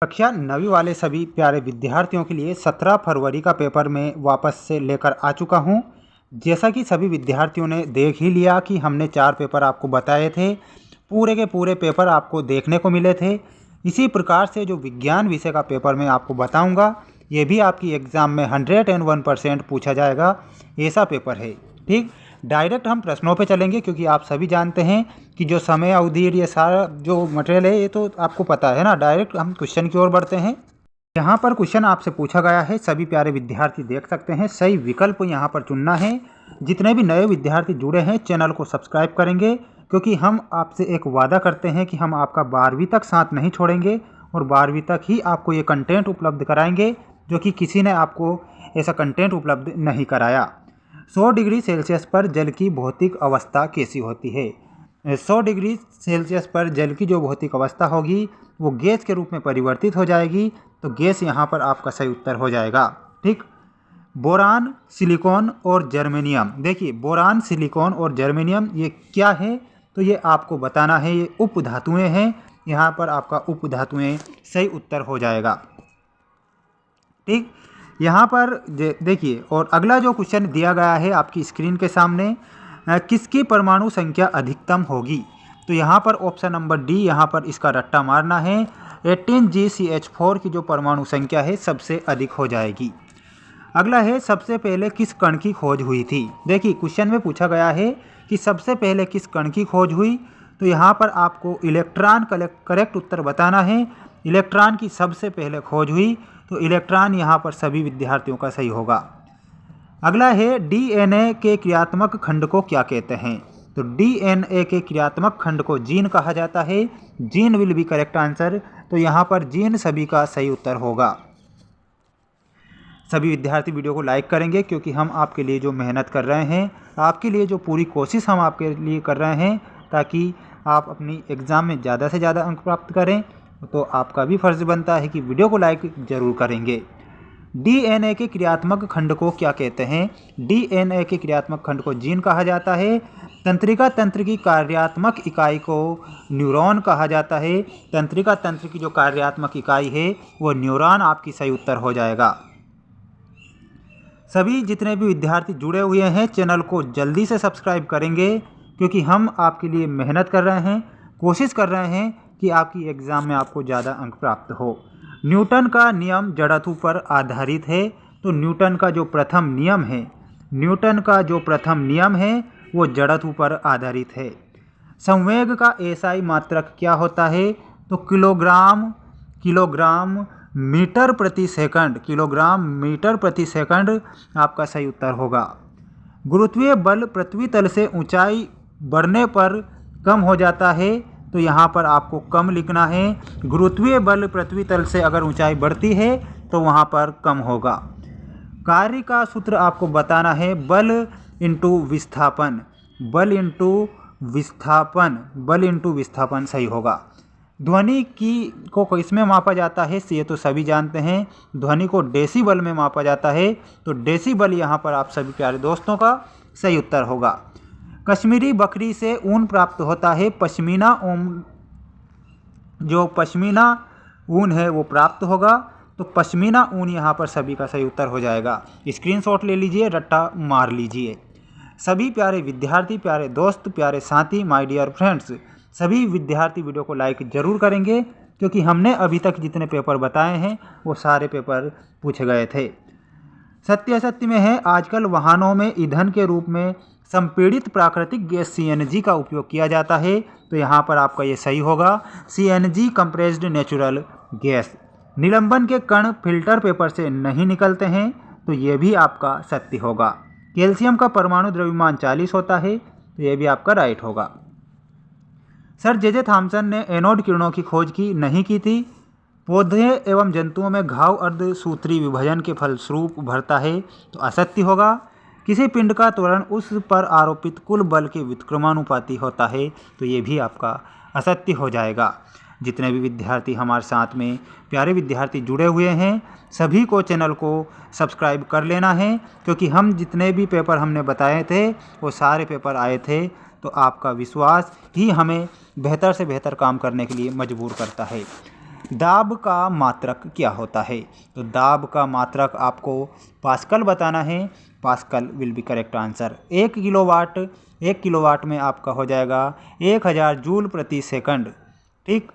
कक्षा 9वीं वाले सभी प्यारे विद्यार्थियों के लिए 17 फरवरी का पेपर मैं वापस से लेकर आ चुका हूं। जैसा कि सभी विद्यार्थियों ने देख ही लिया कि हमने 4 पेपर आपको बताए थे, पूरे के पूरे पेपर आपको देखने को मिले थे। इसी प्रकार से जो विज्ञान विषय का पेपर मैं आपको बताऊंगा, ये भी आपकी एग्ज़ाम में 101% पूछा जाएगा, ऐसा पेपर है। ठीक, डायरेक्ट हम प्रश्नों पे चलेंगे क्योंकि आप सभी जानते हैं कि जो समय अवधि ये सारा जो मटेरियल है ये तो आपको पता है ना। डायरेक्ट हम क्वेश्चन की ओर बढ़ते हैं। यहाँ पर क्वेश्चन आपसे पूछा गया है, सभी प्यारे विद्यार्थी देख सकते हैं। सही विकल्प यहाँ पर चुनना है। जितने भी नए विद्यार्थी जुड़े हैं चैनल को सब्सक्राइब करेंगे, क्योंकि हम आपसे एक वादा करते हैं कि हम आपका 12वीं तक साथ नहीं छोड़ेंगे और 12वीं तक ही आपको ये कंटेंट उपलब्ध कराएंगे, जो कि किसी ने आपको ऐसा कंटेंट उपलब्ध नहीं कराया। 100 डिग्री सेल्सियस पर जल की भौतिक अवस्था कैसी होती है? 100 डिग्री सेल्सियस पर जल की जो भौतिक अवस्था होगी वो गैस के रूप में परिवर्तित हो जाएगी, तो गैस यहाँ पर आपका सही उत्तर हो जाएगा। ठीक, बोरान, सिलिकॉन और जर्मेनियम। देखिए, बोरान, सिलिकॉन और जर्मेनियम ये क्या है, तो ये आपको बताना है। ये उप धातुएँ हैं, यहाँ पर आपका उप धातुएँ सही उत्तर हो जाएगा। ठीक, यहाँ पर देखिए, और अगला जो क्वेश्चन दिया गया है आपकी स्क्रीन के सामने, किसकी परमाणु संख्या अधिकतम होगी? तो यहाँ पर ऑप्शन नंबर डी, यहाँ पर इसका रट्टा मारना है। 18GCH4 की जो परमाणु संख्या है सबसे अधिक हो जाएगी। अगला है, सबसे पहले किस कण की खोज हुई थी? देखिए, क्वेश्चन में पूछा गया है कि सबसे पहले किस कण की खोज हुई, तो यहाँ पर आपको इलेक्ट्रॉन करेक्ट उत्तर बताना है। इलेक्ट्रॉन की सबसे पहले खोज हुई, तो इलेक्ट्रॉन यहाँ पर सभी विद्यार्थियों का सही होगा। अगला है, डीएनए के क्रियात्मक खंड को क्या कहते हैं? तो डीएनए के क्रियात्मक खंड को जीन कहा जाता है। Gene will be correct answer, तो यहाँ पर जीन सभी का सही उत्तर होगा। सभी विद्यार्थी वीडियो को लाइक करेंगे, क्योंकि हम आपके लिए जो मेहनत कर रहे हैं, आपके लिए जो पूरी कोशिश हम आपके लिए कर रहे हैं, ताकि आप अपनी एग्ज़ाम में ज़्यादा से ज़्यादा अंक प्राप्त करें, तो आपका भी फर्ज बनता है कि वीडियो को लाइक जरूर करेंगे। डीएनए के क्रियात्मक खंड को क्या कहते हैं? डीएनए के क्रियात्मक खंड को जीन कहा जाता है। तंत्रिका तंत्र की कार्यात्मक इकाई को न्यूरॉन कहा जाता है। तंत्रिका तंत्र की जो कार्यात्मक इकाई है वो न्यूरॉन आपकी सही उत्तर हो जाएगा। सभी जितने भी विद्यार्थी जुड़े हुए हैं चैनल को जल्दी से सब्सक्राइब करेंगे, क्योंकि हम आपके लिए मेहनत कर रहे हैं, कोशिश कर रहे हैं कि आपकी एग्ज़ाम में आपको ज़्यादा अंक प्राप्त हो। न्यूटन का नियम जड़त्व पर आधारित है, तो न्यूटन का जो प्रथम नियम है, न्यूटन का जो प्रथम नियम है वो जड़त्व पर आधारित है। संवेग का एसआई मात्रक क्या होता है? तो किलोग्राम मीटर प्रति सेकंड, किलोग्राम मीटर प्रति सेकंड आपका सही उत्तर होगा। गुरुत्वीय बल पृथ्वी तल से ऊंचाई बढ़ने पर कम हो जाता है, तो यहाँ पर आपको कम लिखना है। गुरुत्वीय बल पृथ्वी तल से अगर ऊंचाई बढ़ती है तो वहाँ पर कम होगा। कार्य का सूत्र आपको बताना है, बल इंटू विस्थापन, बल इंटू विस्थापन, बल इंटू विस्थापन सही होगा। ध्वनि को इसमें मापा जाता है, ये तो सभी जानते हैं। ध्वनि को डेसिबल में मापा जाता है, तो डेसिबल यहाँ पर आप सभी प्यारे दोस्तों का सही उत्तर होगा। कश्मीरी बकरी से ऊन प्राप्त होता है। पश्मीना ऊन, जो पश्मीना ऊन है वो प्राप्त होगा, तो पश्मीना ऊन यहाँ पर सभी का सही उत्तर हो जाएगा। स्क्रीनशॉट ले लीजिए, रट्टा मार लीजिए। सभी प्यारे विद्यार्थी, प्यारे दोस्त, प्यारे साथी, माय डियर फ्रेंड्स, सभी विद्यार्थी वीडियो को लाइक जरूर करेंगे, क्योंकि हमने अभी तक जितने पेपर बताए हैं वो सारे पेपर पूछे गए थे। सत्य में है, आजकल वाहनों में ईंधन के रूप में संपीड़ित प्राकृतिक गैस सीएनजी का उपयोग किया जाता है, तो यहाँ पर आपका ये सही होगा। CNG compressed natural gas. निलंबन के कण फिल्टर पेपर से नहीं निकलते हैं, तो ये भी आपका सत्य होगा। कैल्शियम का परमाणु द्रव्यमान 40 होता है, तो ये भी आपका राइट होगा। सर जे थॉमसन ने एनोड किरणों की खोज की नहीं की थी। पौधे एवं जंतुओं में घाव अर्धसूत्री विभाजन के फलस्वरूप भरता है, तो असत्य होगा। किसी पिंड का त्वरण उस पर आरोपित कुल बल के व्युत्क्रमानुपाती होता है, तो ये भी आपका असत्य हो जाएगा। जितने भी विद्यार्थी हमारे साथ में प्यारे विद्यार्थी जुड़े हुए हैं सभी को चैनल को सब्सक्राइब कर लेना है, क्योंकि हम जितने भी पेपर हमने बताए थे वो सारे पेपर आए थे, तो आपका विश्वास ही हमें बेहतर से बेहतर काम करने के लिए मजबूर करता है। दाब का मात्रक क्या होता है? तो दाब का मात्रक आपको पास्कल बताना है। Pascal will be correct answer. 1 kilowatt में आपका हो जाएगा 1000 जूल प्रति सेकंड। ठीक।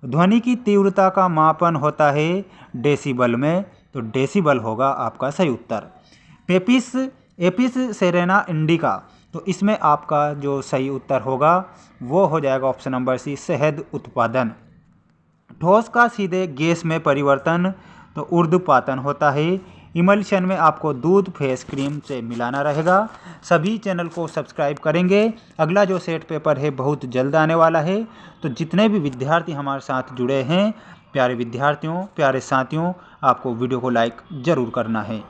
ध्वनि की तीव्रता का मापन होता है डेसिबल में, तो डेसिबल होगा आपका सही उत्तर। पेपिस एपिस सेरेना इंडिका, तो इसमें आपका जो सही उत्तर होगा वो हो जाएगा ऑप्शन नंबर सी, शहद उत्पादन। ठोस का सीधे गैस में परिवर्तन, तो ऊर्ध्वपातन होता है। इमल्शन में आपको दूध फेस क्रीम से मिलाना रहेगा। सभी चैनल को सब्सक्राइब करेंगे। अगला जो सेट पेपर है बहुत जल्द आने वाला है, तो जितने भी विद्यार्थी हमारे साथ जुड़े हैं, प्यारे विद्यार्थियों, प्यारे साथियों, आपको वीडियो को लाइक ज़रूर करना है।